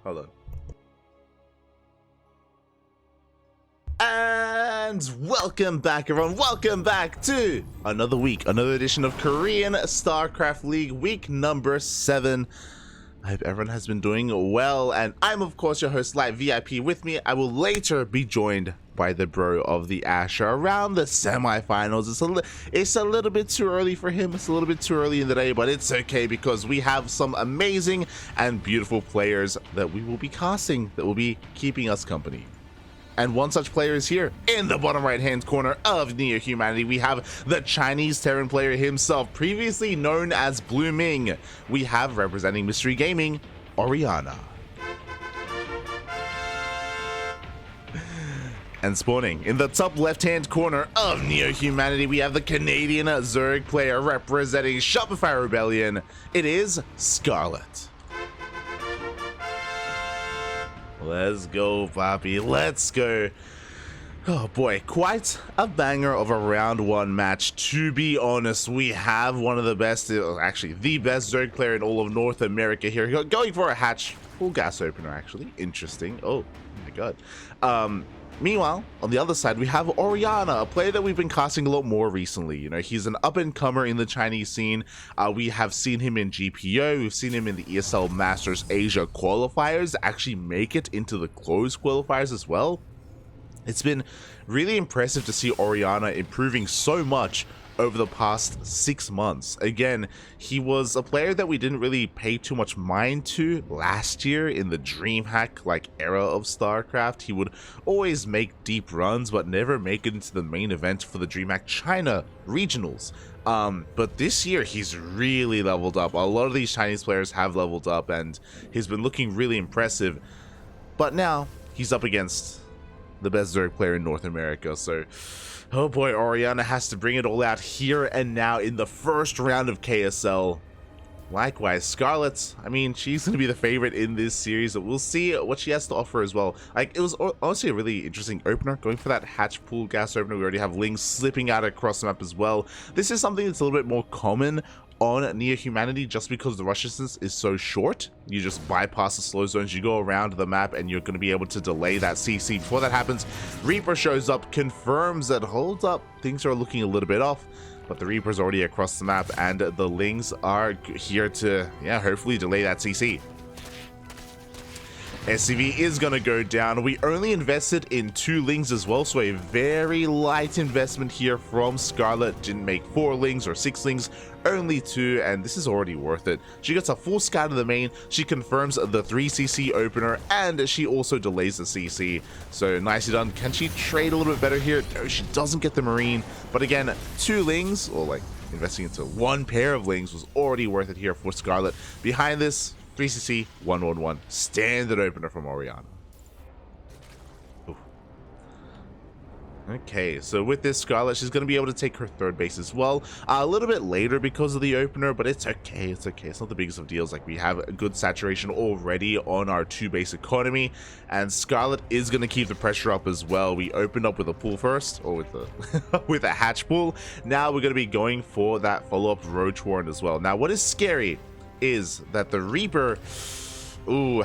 Hold on. And welcome back, everyone. Welcome back to another week, another edition of Korean StarCraft League, week number 7. I hope everyone has been doing well, and I'm of course your host, Light VIP. With me, I will later be joined by the bro of the Asher around the semifinals. It's a little bit too early for him. It's a little bit too early in the day, but it's okay because we have some amazing and beautiful players that we will be casting that will be keeping us company. And one such player is here in the bottom right hand corner of Neo Humanity. We have the Chinese Terran player himself, previously known as Blue Ming. We have representing Mystery Gaming, Oriana. And spawning in the top left hand corner of Neo Humanity, we have the Canadian Zerg player representing Shopify Rebellion. It is Scarlett. Let's go, Papi. Let's go. Oh boy, quite a banger of a round 1 match. To be honest, we have one of the best, actually the best Zerg player in all of North America here, going for a hatch full gas opener. Actually, interesting. Oh my god. Meanwhile, on the other side, we have Oriana, a player that we've been casting a lot more recently. You know, he's an up-and-comer in the Chinese scene. We have seen him in GPO, we've seen him in the ESL Masters Asia qualifiers, actually make it into the closed qualifiers as well. It's been really impressive to see Oriana improving so much over the past 6 months. Again, he was a player that we didn't really pay too much mind to last year in the DreamHack like era of StarCraft. He would always make deep runs but never make it into the main event for the DreamHack China regionals. But this year he's really leveled up. A lot of these Chinese players have leveled up and he's been looking really impressive. But now he's up against the best Zerg player in North America, so oh boy, Oriana has to bring it all out here and now in the first round of KSL. Likewise, Scarlett, I mean, she's going to be the favorite in this series, but we'll see what she has to offer as well. Like, it was honestly a really interesting opener, going for that hatch pool gas opener. We already have Lings slipping out across the map as well. This is something that's a little bit more common on Neo Humanity just because the rush distance is so short. You just bypass the slow zones, you go around the map, and you're going to be able to delay that CC. Before that happens, Reaper shows up, confirms that, hold up, things are looking a little bit off, but the Reaper's already across the map, and the Lings are here to, yeah, hopefully delay that CC. SCV is going to go down. We only invested in 2 Lings as well, so a very light investment here from Scarlett. Didn't make 4 Lings or 6 Lings, only 2, and this is already worth it. She gets a full scout of the main, she confirms the 3cc opener, and she also delays the CC. So nicely done. Can she trade a little bit better here? No, she doesn't get the Marine, but again, 2 Lings, or like investing into 1 pair of Lings, was already worth it here for Scarlett. Behind this, 3cc, 111, standard opener from Oriana. Ooh. Okay, so with this Scarlett, she's going to be able to take her 3rd base as well. A little bit later because of the opener, but it's okay, it's okay. It's not the biggest of deals. Like, we have a good saturation already on our 2 base economy, and Scarlett is going to keep the pressure up as well. We opened up with a pool first, or with the with a hatch pool. Now we're going to be going for that follow-up Roach Warren as well. Now, what is scary is that the Reaper,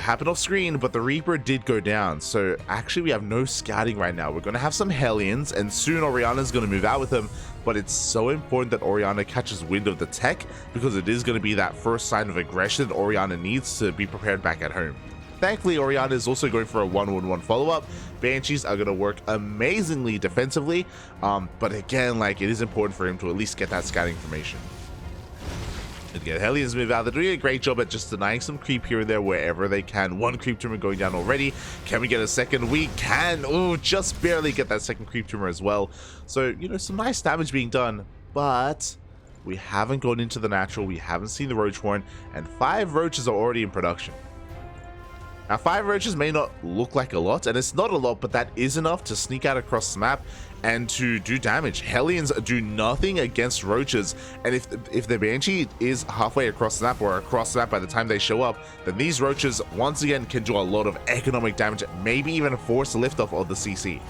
happened off screen, but the Reaper did go down. So actually we have no scouting right now. We're going to have some Hellions, and soon Oriana's going to move out with them, but it's so important that Oriana catches wind of the tech, because it is going to be that first sign of aggression that Oriana needs to be prepared back at home. Thankfully, Oriana is also going for a 1-1-1 follow-up. Banshees are going to work amazingly defensively, but again, like, it is important for him to at least get that scouting information. Again, Hellions move out. They're doing a great job at just denying some creep here and there wherever they can. 1 creep tumor going down already. Can we get a second? We can. Oh, just barely get that second creep tumor as well. So, you know, some nice damage being done, but we haven't gone into the natural. We haven't seen the Roach Horn, and 5 roaches are already in production. Now, 5 roaches may not look like a lot, and it's not a lot, but that is enough to sneak out across the map and to do damage. Hellions do nothing against roaches, and if the Banshee is halfway across the map or across the map by the time they show up, then these roaches once again can do a lot of economic damage, maybe even force liftoff of the CC.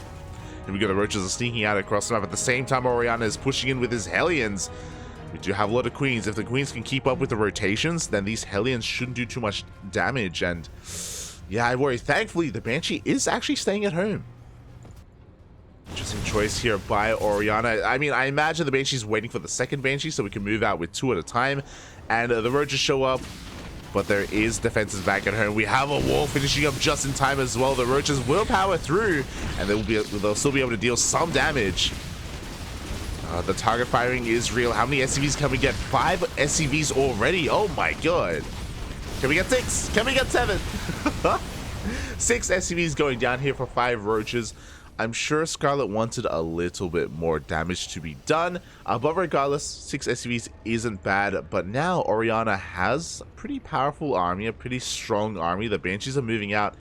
And we got the roaches are sneaking out across the map at the same time Oriana is pushing in with his Hellions. We do have a lot of queens. If the queens can keep up with the rotations, then these Hellions shouldn't do too much damage. And yeah, I worry. Thankfully, the Banshee is actually staying at home. Interesting choice here by Oriana. I mean, I imagine the Banshee's waiting for the second Banshee so we can move out with 2 at a time. And the Roaches show up, but there is defenses back at home. We have a wall finishing up just in time as well. The Roaches will power through, and they'll still be able to deal some damage. The target firing is real. How many SCVs can we get? 5 SCVs already. Oh my god. Can we get 6? Can we get 7? 6 SCVs going down here for 5 Roaches. I'm sure Scarlett wanted a little bit more damage to be done, but regardless, 6 SCVs isn't bad. But now Oriana has a pretty powerful army, a pretty strong army. The Banshees are moving out,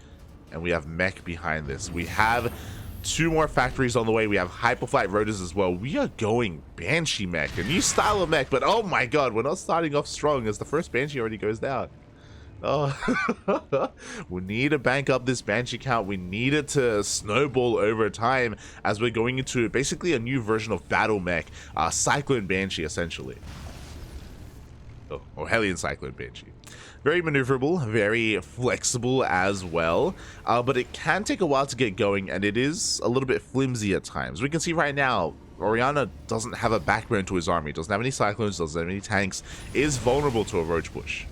and we have mech behind this. We have 2 more factories on the way. We have Hyperflight Rotors as well. We are going Banshee mech, a new style of mech, but oh my god, we're not starting off strong as the first Banshee already goes down. Oh, we need to bank up this Banshee count. We need it to snowball over time as we're going into basically a new version of Battle Mech, Cyclone Banshee essentially. Oh, or Hellion Cyclone Banshee. Very maneuverable, very flexible as well, but it can take a while to get going, and it is a little bit flimsy at times. We can see right now, Oriana doesn't have a backbone to his army, doesn't have any Cyclones, doesn't have any tanks, is vulnerable to a Roach push.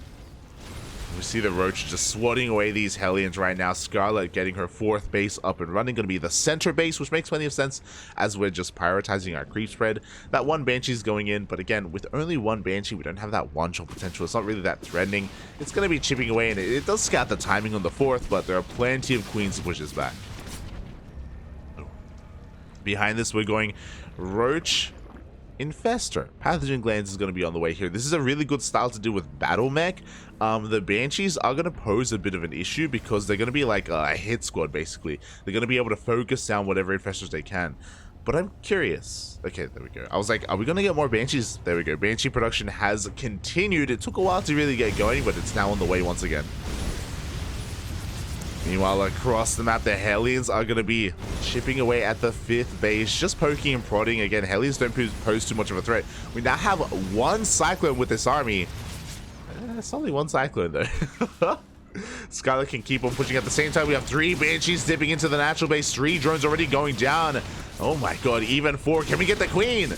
We see the Roach just swatting away these Hellions right now. Scarlett getting her 4th base up and running. Going to be the center base, which makes plenty of sense as we're just prioritizing our creep spread. That 1 Banshee's going in, but again, with only 1 Banshee, we don't have that one-shot potential. It's not really that threatening. It's going to be chipping away, and it does scout the timing on the 4th, but there are plenty of queens to push this back. Behind this, we're going Roach Infestor. Pathogen Glands is going to be on the way here. This is a really good style to do with Battle Mech. The Banshees are going to pose a bit of an issue because they're going to be like a hit squad, basically. They're going to be able to focus down whatever Infestors they can. But I'm curious. Okay, there we go. I was like, are we going to get more Banshees? There we go. Banshee production has continued. It took a while to really get going, but it's now on the way once again. Meanwhile, across the map, the Hellions are going to be chipping away at the 5th base, just poking and prodding. Again, Hellions don't pose too much of a threat. We now have 1 Cyclone with this army. It's only 1 Cyclone, though. Scarlett can keep on pushing. At the same time, we have 3 Banshees dipping into the natural base. 3 drones already going down. Oh my god, even 4. Can we get the Queen?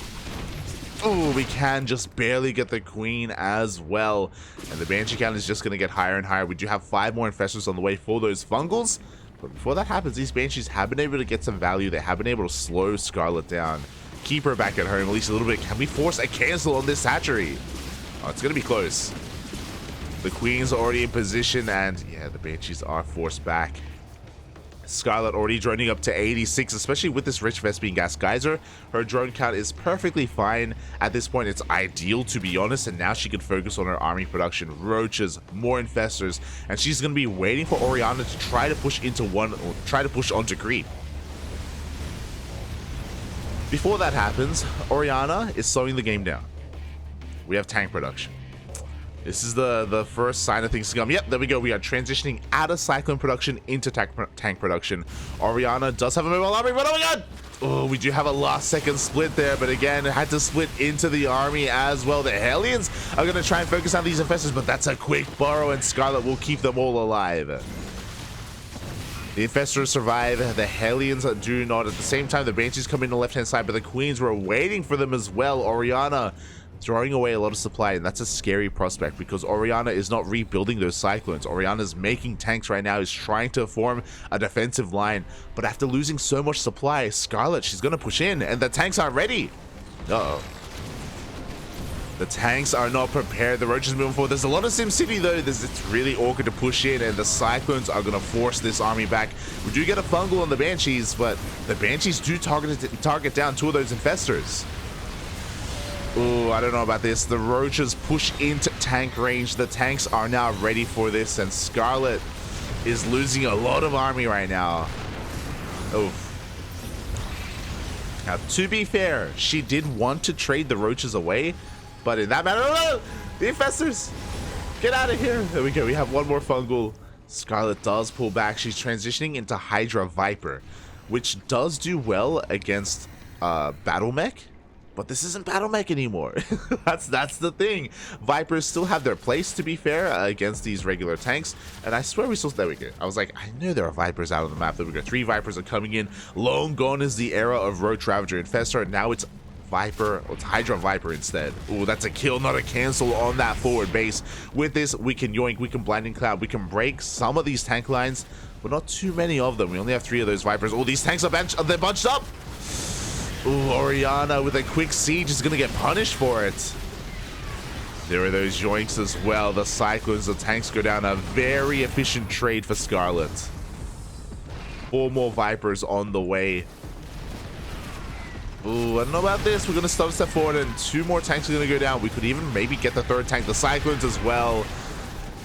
Oh, we can just barely get the Queen as well. And the Banshee count is just going to get higher and higher. We do have 5 more Infestors on the way for those Fungals. But before that happens, these Banshees have been able to get some value. They have been able to slow Scarlett down. Keep her back at home at least a little bit. Can we force a cancel on this hatchery? Oh, it's going to be close. The Queen's already in position, and yeah, the Banshees are forced back. Scarlett already droning up to 86, especially with this Rich Vespine Gas Geyser. Her drone count is perfectly fine. At this point, it's ideal, to be honest, and now she can focus on her army production. Roaches, more Infestors, and she's going to be waiting for Oriana to try to push into one, or try to push onto creep. Before that happens, Oriana is slowing the game down. We have tank production. This is the first sign of things to come. Yep, there we go. We are transitioning out of Cyclone production into tank production. Oriana does have a mobile army, but oh my god! Oh, we do have a last second split there, but again, it had to split into the army as well. The Hellions are going to try and focus on these Infestors, but that's a quick burrow, and Scarlett will keep them all alive. The Infestors survive, the Hellions do not. At the same time, the Banshees come in the left-hand side, but the Queens were waiting for them as well. Oriana throwing away a lot of supply, and that's a scary prospect because Oriana is not rebuilding those Cyclones. Oriana's making tanks right now, is trying to form a defensive line, but after losing so much supply, Scarlett, she's going to push in, and the tanks aren't ready. Uh-oh. The tanks are not prepared. The Roaches moving forward. There's a lot of SimCity though. It's really awkward to push in, and the Cyclones are going to force this army back. We do get a fungal on the Banshees, but the Banshees do target down 2 of those Infestors. Oh, I don't know about this. The Roaches push into tank range. The tanks are now ready for this, and Scarlett is losing a lot of army right now. Oh. Now, to be fair, she did want to trade the Roaches away, but in that matter, oh, the Infestors, get out of here. There we go. We have 1 more fungal. Scarlett does pull back. She's transitioning into Hydra Viper, which does do well against Battle Mech. But this isn't Battle Mech anymore. that's the thing. Vipers still have their place, to be fair, against these regular tanks. And I swear we still... There we go. I was like, I knew there are Vipers out on the map. There we go. 3 Vipers are coming in. Long gone is the era of Roach Ravager Infestor. Now it's Viper, or it's Hydra Viper instead. Oh, that's a kill, not a cancel on that forward base. With this, we can yoink, we can blinding cloud, we can break some of these tank lines, but not too many of them. We only have 3 of those Vipers. Oh, these tanks are they're bunched up. Ooh, Oriana with a quick siege is gonna get punished for it. There are those yoinks as well. The Cyclones, the tanks go down. A very efficient trade for Scarlett. 4 more Vipers on the way. Ooh, I don't know about this. We're gonna step forward and 2 more tanks are gonna go down. We could even maybe get the 3rd tank. The Cyclones as well.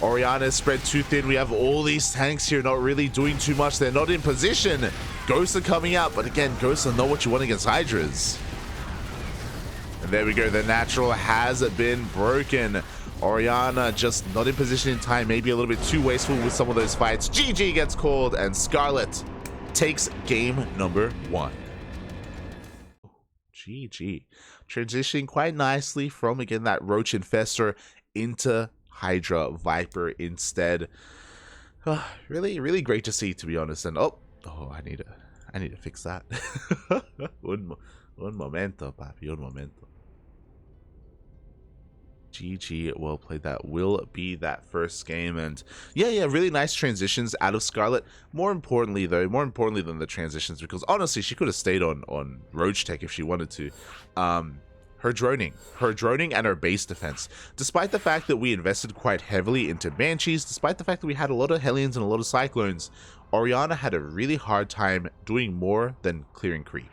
Oriana is spread too thin. We have all these tanks here not really doing too much. They're not in position. Ghosts are coming out, but again, Ghosts are not what you want against Hydras. And there we go. The natural has been broken. Oriana just not in position in time. Maybe a little bit too wasteful with some of those fights. GG gets called, and Scarlett takes game number 1. GG. Transitioning quite nicely from, again, that Roach Infestor into Hydra Viper instead. Really, really great to see, to be honest. And oh, I need to fix that. un momento, papi, un momento. GG, well played. That will be that first game. And yeah, really nice transitions out of Scarlett. More importantly than the transitions, because honestly, she could have stayed on Roach Tech if she wanted to. Her droning and her base defense. Despite the fact that we invested quite heavily into Banshees, despite the fact that we had a lot of Hellions and a lot of Cyclones, Oriana had a really hard time doing more than clearing creep.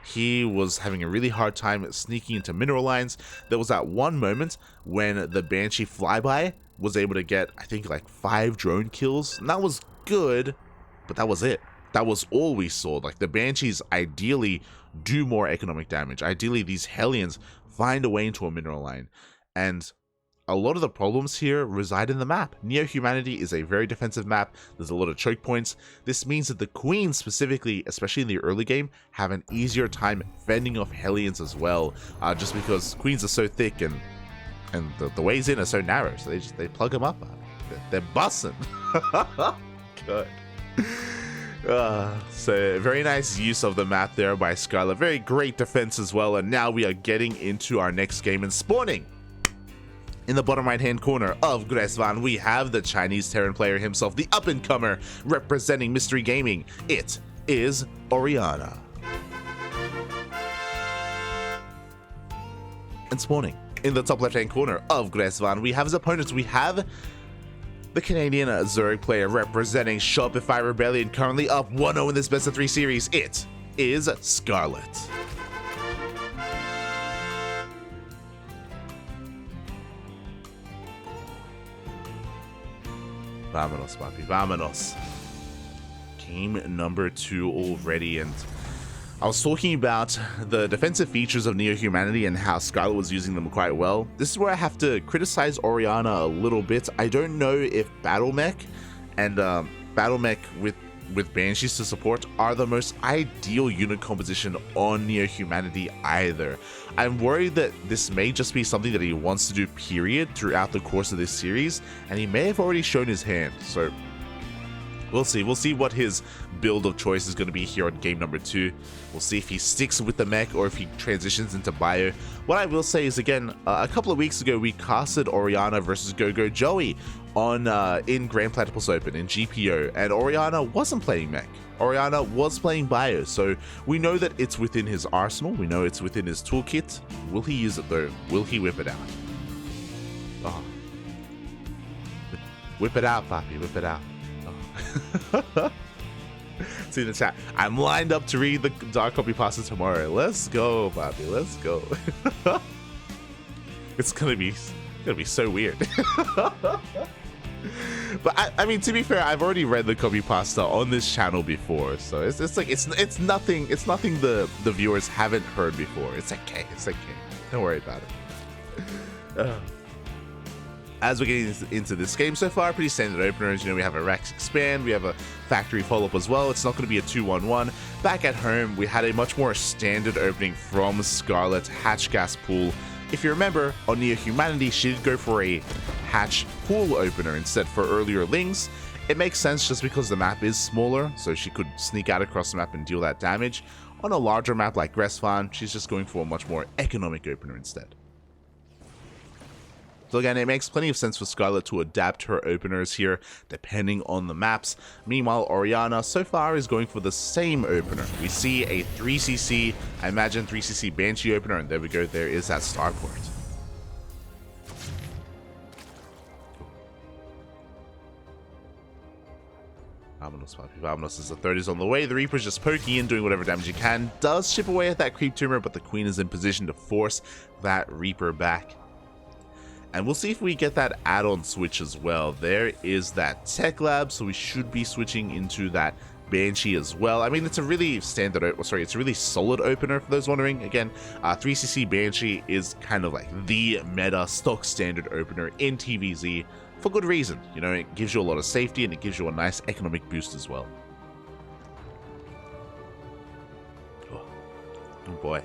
He was having a really hard time sneaking into mineral lines. There was that one moment when the Banshee flyby was able to get, I think, like 5 drone kills. And that was good, but that was it. That was all we saw. Like, the Banshees ideally do more economic damage. Ideally, these Hellions find a way into a mineral line. And a lot of the problems here reside in the map. Neo-Humanity is a very defensive map. There's a lot of choke points. This means that the Queens specifically, especially in the early game, have an easier time fending off Hellions as well. Just because Queens are so thick and the ways in are so narrow. So they plug them up. They're busting. Good. So very nice use of the map there by Scarlett. Very great defense as well. And now we are getting into our next game and spawning. In the bottom right hand corner of Gresvan, we have the Chinese Terran player himself, the up and comer representing Mystery Gaming. It is Oriana. And spawning in the top left hand corner of Gresvan, we have his opponents. We have the Canadian Zurich player representing Shopify Rebellion, currently up 1-0 in this best of 3 series. It is Scarlett. Vámonos, papi, vámonos. Game number 2 already, and I was talking about the defensive features of Neo-Humanity and how Scarlett was using them quite well. This is where I have to criticize Oriana a little bit. I don't know if Battle Mech and Battle Mech with Banshees to support are the most ideal unit composition on Neo-Humanity either. I'm worried that this may just be something that he wants to do, period, throughout the course of this series, and he may have already shown his hand. So we'll see. We'll see what his build of choice is going to be here on game number 2. We'll see if he sticks with the mech or if he transitions into bio. What I will say is, again, a couple of weeks ago, we casted Oriana versus Go-Go Joey on in Grand Platypus Open in GPO, and Oriana wasn't playing mech. Oriana was playing bio, so we know that it's within his arsenal. We know it's within his toolkit. Will he use it though? Will he whip it out? Oh. Whip it out, papi. Whip it out. Oh. See in the chat. I'm lined up to read the Dark Copy Pasta tomorrow. Let's go, papi. Let's go. It's gonna be so weird. But I mean, to be fair, I've already read the copy pasta on this channel before, so it's nothing the viewers haven't heard before. It's okay. Don't worry about it. As we're getting into this game so far, pretty standard openers. You know, we have a Rex expand, we have a factory follow-up as well. It's not going to be a 2-1-1. back at home, we had a much more standard opening from Scarlett, Hatch Gas Pool. If you remember, on Near Humanity, she did go for a Hatch Pool opener instead for earlier Lings. It makes sense just because the map is smaller, so she could sneak out across the map and deal that damage. On a larger map like Gresfan, she's just going for a much more economic opener instead. So again, it makes plenty of sense for Scarlett to adapt her openers here, depending on the maps. Meanwhile, Oriana so far is going for the same opener. We see a 3cc, I imagine 3cc Banshee opener, and there we go, there is that starport. Vamonos as the third is on the way. The Reaper's just poking in, doing whatever damage he can. Does chip away at that creep tumor, but the Queen is in position to force that Reaper back. And we'll see if we get that add-on switch as well. There is that Tech Lab, so we should be switching into that Banshee as well. I mean, it's a really standard, it's a really solid opener for those wondering. Again, 3cc Banshee is kind of like the meta stock standard opener in TVZ. For good reason, you know, it gives you a lot of safety and it gives you a nice economic boost as well. Oh boy.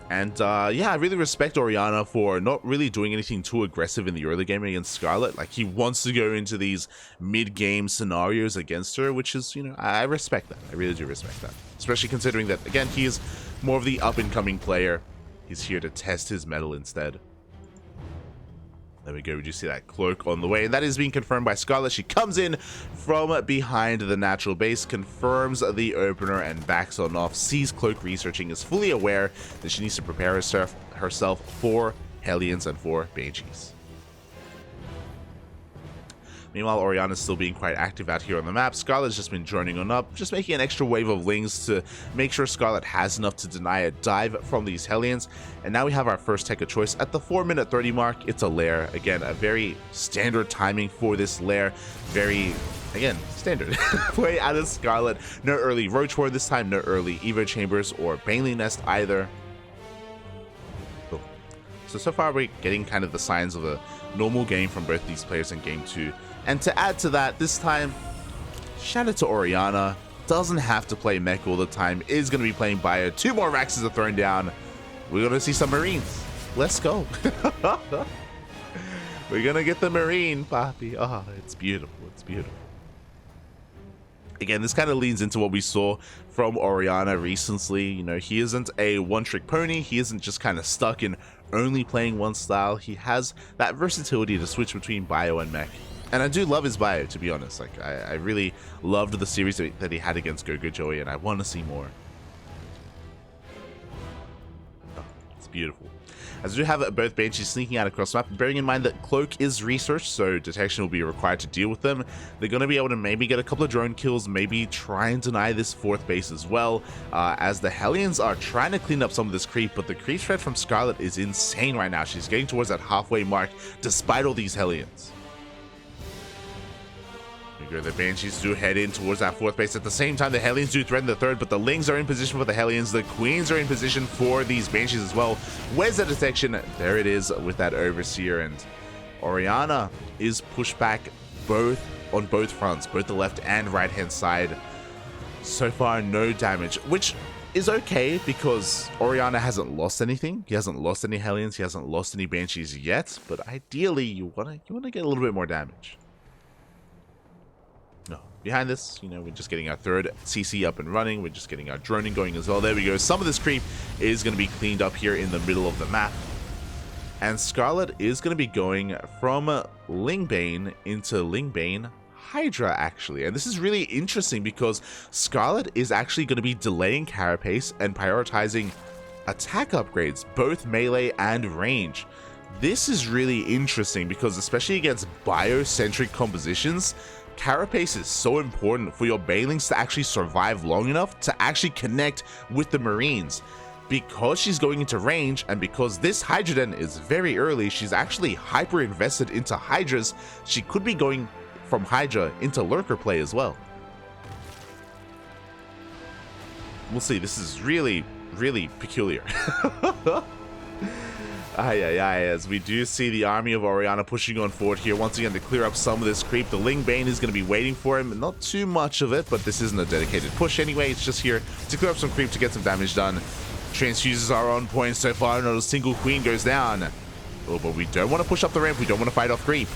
And yeah, I really respect Oriana for not really doing anything too aggressive in the early game against Scarlett. Like, he wants to go into these mid-game scenarios against her, which is, you know, I respect that. I really do respect that. Especially considering that, again, he is more of the up-and-coming player. He's here to test his mettle instead. There we go, we do see that cloak on the way, and that is being confirmed by Scarlett. She comes in from behind the natural base, confirms the opener, and backs on off. Sees Cloak researching, is fully aware that she needs to prepare herself for Hellions and for Banshees. Meanwhile, Oriana's still being quite active out here on the map. Scarlett's just been joining on up, just making an extra wave of Lings to make sure Scarlett has enough to deny a dive from these Hellions. And now we have our first tech of choice at the 4-minute 30 mark. It's a lair. Again, a very standard timing for this lair. Very, again, standard. Way out of Scarlett. No early Roach War this time, no early Evo Chambers or Baneling Nest either. Boom. So far we're getting kind of the signs of a normal game from both these players in Game 2. And to add to that, this time, shout out to Oriana. Doesn't have to play mech all the time. Is going to be playing bio. 2 more Raxes are thrown down. We're going to see some Marines. Let's go. We're going to get the Marine, Papi. Oh, it's beautiful. It's beautiful. Again, this kind of leans into what we saw from Oriana recently. You know, he isn't a one-trick pony. He isn't just kind of stuck in only playing one style. He has that versatility to switch between bio and mech. And I do love his bio, to be honest. Like, I really loved the series that he had against Gogo Joey, and I want to see more. Oh, it's beautiful. As we do have both Banshees sneaking out across the map, bearing in mind that Cloak is researched, so detection will be required to deal with them. They're going to be able to maybe get a couple of drone kills, maybe try and deny this 4th base as well, as the Hellions are trying to clean up some of this creep, but the creep threat from Scarlett is insane right now. She's getting towards that halfway mark, despite all these Hellions. The Banshees do head in towards that 4th base. At the same time, the Hellions do threaten the 3rd, but the Lings are in position for the Hellions. The Queens are in position for these Banshees as well. Where's the detection? There it is with that Overseer, and Oriana is pushed back on both fronts, both the left and right-hand side. So far, no damage, which is okay because Oriana hasn't lost anything. He hasn't lost any Hellions. He hasn't lost any Banshees yet, but ideally, you want to get a little bit more damage. Behind this, you know, we're just getting our 3rd CC up and running. We're just getting our droning going as well. There we go. Some of this creep is going to be cleaned up here in the middle of the map. And Scarlett is going to be going from Lingbane into Lingbane Hydra, actually. And this is really interesting because Scarlett is actually going to be delaying Carapace and prioritizing attack upgrades, both melee and range. This is really interesting because especially against biocentric compositions, Carapace is so important for your Banelings to actually survive long enough to actually connect with the Marines. Because she's going into range, and because this Hydra Den is very early, she's actually hyper invested into Hydras. She could be going from Hydra into Lurker play as well. We'll see. This is really, really peculiar. As we do see the army of Oriana pushing on forward here once again to clear up some of this creep. The Ling Bane is going to be waiting for him. Not too much of it, but this isn't a dedicated push anyway. It's just here to clear up some creep to get some damage done. Transfuses are on point so far. Not a single queen goes down. Oh, but we don't want to push up the ramp. We don't want to fight off creep.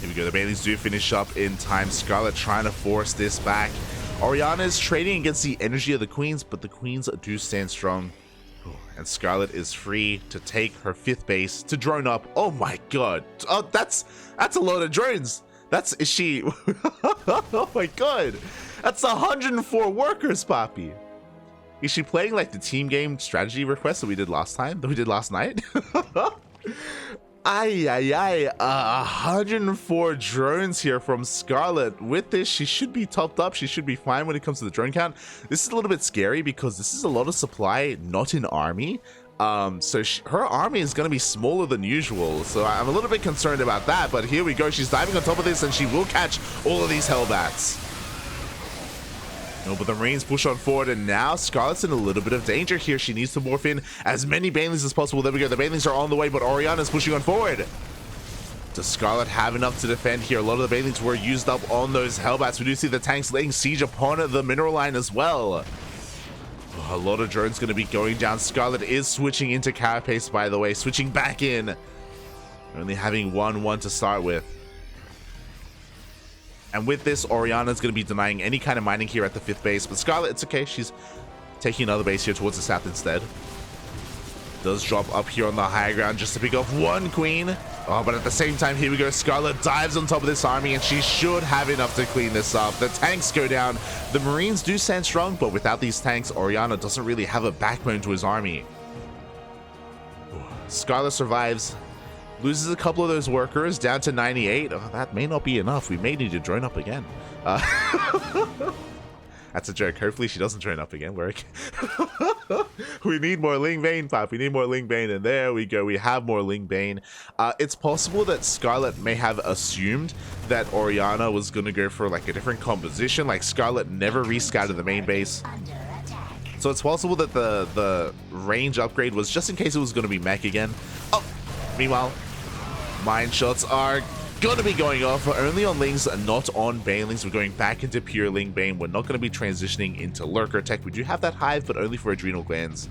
Here we go. The Baileys do finish up in time. Scarlett trying to force this back. Oriana is trading against the energy of the queens, but the queens do stand strong. And Scarlett is free to take her 5th base to drone up. Oh my god. Oh, that's a load of drones. Is she... oh my god. That's 104 workers, Poppy. Is she playing like the team game strategy request that we did last night? 104 drones here from Scarlett. With this, she should be topped up. She should be fine when it comes to the drone count. This is a little bit scary because this is a lot of supply, not in army. So her army is going to be smaller than usual. So I'm a little bit concerned about that. But here we go. She's diving on top of this and she will catch all of these Hellbats. No, but the Marines push on forward, and now Scarlett's in a little bit of danger here. She needs to morph in as many Banelings as possible. There we go. The Banelings are on the way, but Oriana's pushing on forward. Does Scarlett have enough to defend here? A lot of the Banelings were used up on those Hellbats. We do see the tanks laying siege upon the mineral line as well. Oh, a lot of drones going to be going down. Scarlett is switching into Carapace, by the way. Switching back in. Only having 1-1 to start with. And with this, Oriana's going to be denying any kind of mining here at the 5th base. But Scarlett, it's okay. She's taking another base here towards the south instead. Does drop up here on the high ground just to pick off 1 queen. Oh, but at the same time, here we go. Scarlett dives on top of this army, and she should have enough to clean this up. The tanks go down. The Marines do stand strong, but without these tanks, Oriana doesn't really have a backbone to his army. Scarlett survives. Loses a couple of those workers down to 98. Oh, that may not be enough. We may need to drone up again. That's a joke. Hopefully she doesn't drone up again. We need more Ling Bane, Pop. We need more Ling Bane. And there we go. We have more Ling Bane. It's possible that Scarlett may have assumed that Oriana was going to go for like a different composition. Like Scarlett never rescouted the main base. So it's possible that the range upgrade was just in case it was going to be mech again. Oh, meanwhile, mine shots are going to be going off only on Lings and not on Banelings. We're going back into pure Ling Bane. We're not going to be transitioning into Lurker tech. We do have that Hive, but only for adrenal glands.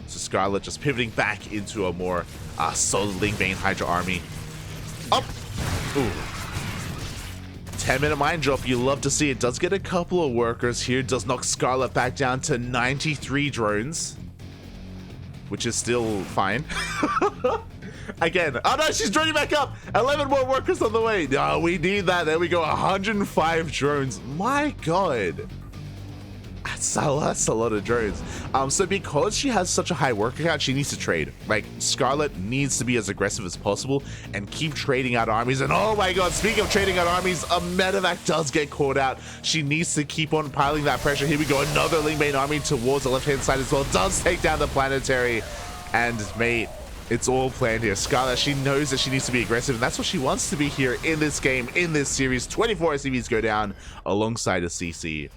So Scarlett just pivoting back into a more solid Ling Bane Hydra army. Up! Ooh. 10-minute mine drop. You love to see it. Does get a couple of workers here. Does knock Scarlett back down to 93 drones, which is still fine. Again. Oh no, she's droning back up. 11 more workers on the way. No, we need that. There we go. 105 drones. My god. That's a lot of drones. So because she has such a high worker count, she needs to trade. Like, Scarlett needs to be as aggressive as possible and keep trading out armies. And oh my god, speaking of trading out armies, a medevac does get caught out. She needs to keep on piling that pressure. Here we go. Another Ling Bane army towards the left-hand side as well. Does take down the planetary. And mate, it's all planned here. Scarlett, she knows that she needs to be aggressive, and that's what she wants to be here in this game, in this series. 24 SCVs go down alongside a CC.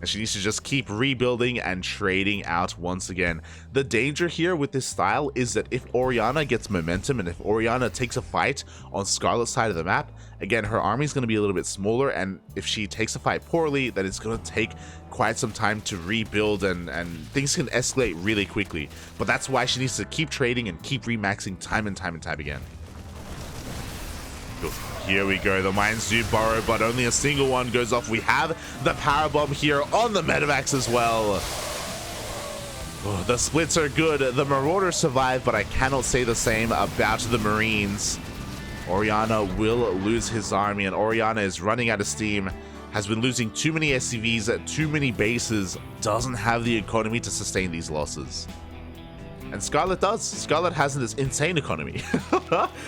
And she needs to just keep rebuilding and trading out once again. The danger here with this style is that if Oriana gets momentum and if Oriana takes a fight on Scarlett's side of the map, again, her army is going to be a little bit smaller, and if she takes a fight poorly, then it's going to take quite some time to rebuild, and things can escalate really quickly. But that's why she needs to keep trading and keep remaxing time and time again. Here we go. The mines do borrow, but only a single one goes off. We have the power bomb here on the medevacs as well. Oh, the splits are good. The Marauders survive, but I cannot say the same about the Marines. Oriana will lose his army, and Oriana is running out of steam. Has been losing too many SCVs at too many bases. Doesn't have the economy to sustain these losses. And Scarlett does. Scarlett has this insane economy.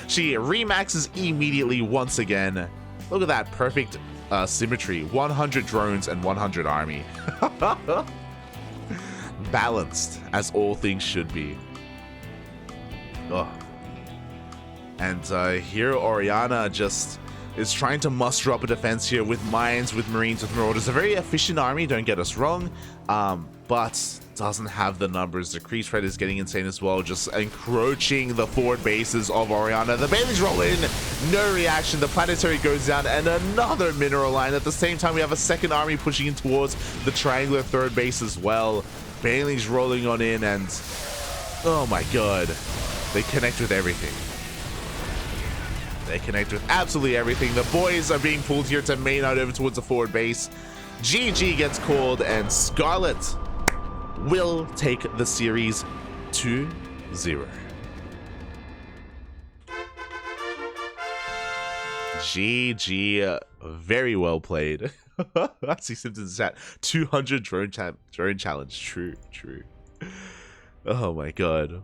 She remaxes immediately once again. Look at that perfect symmetry. 100 drones and 100 army. Balanced, as all things should be. Oh. And here Oriana just is trying to muster up a defense here with mines, with Marines, with Marauders. A very efficient army, don't get us wrong. but doesn't have the numbers. The creep spread is getting insane as well, just encroaching the forward bases of Oriana. The Baileys roll in, no reaction. The planetary goes down, and another mineral line. At the same time, we have a second army pushing in towards the triangular third base as well. Baileys rolling on in, and oh my god, they connect with everything. They connect with absolutely everything. The boys are being pulled here to main out over towards the forward base. GG gets called, and Scarlett will take the series 2-0. GG, very well played. I see Simpsons chat. 200 drone challenge. True. Oh my god.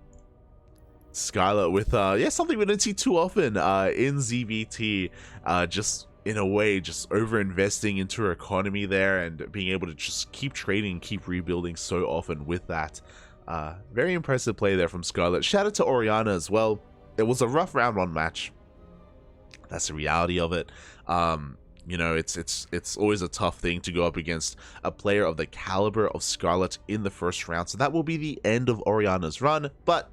Scarlett with yeah, something we don't see too often in ZvT. Just in a way, just over investing into her economy there and being able to just keep trading, keep rebuilding so often with that. Very impressive play there from Scarlett. Shout out to Oriana as well. It was a rough round 1 match. That's the reality of it. You know, it's always a tough thing to go up against a player of the caliber of Scarlett in the first round. So that will be the end of Oriana's run, but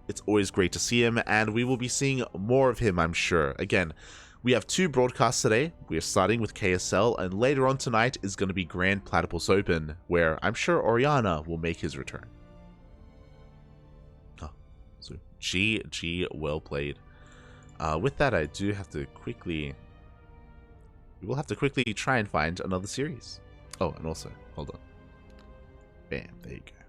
it's always great to see him, and we will be seeing more of him, I'm sure. Again, we have 2 broadcasts today. We are starting with KSL, and later on tonight is going to be Grand Platypus Open, where I'm sure Oriana will make his return. Oh, so GG, well played. With that, I do have to quickly... We will have to quickly try and find another series. Oh, and also, hold on. Bam, there you go.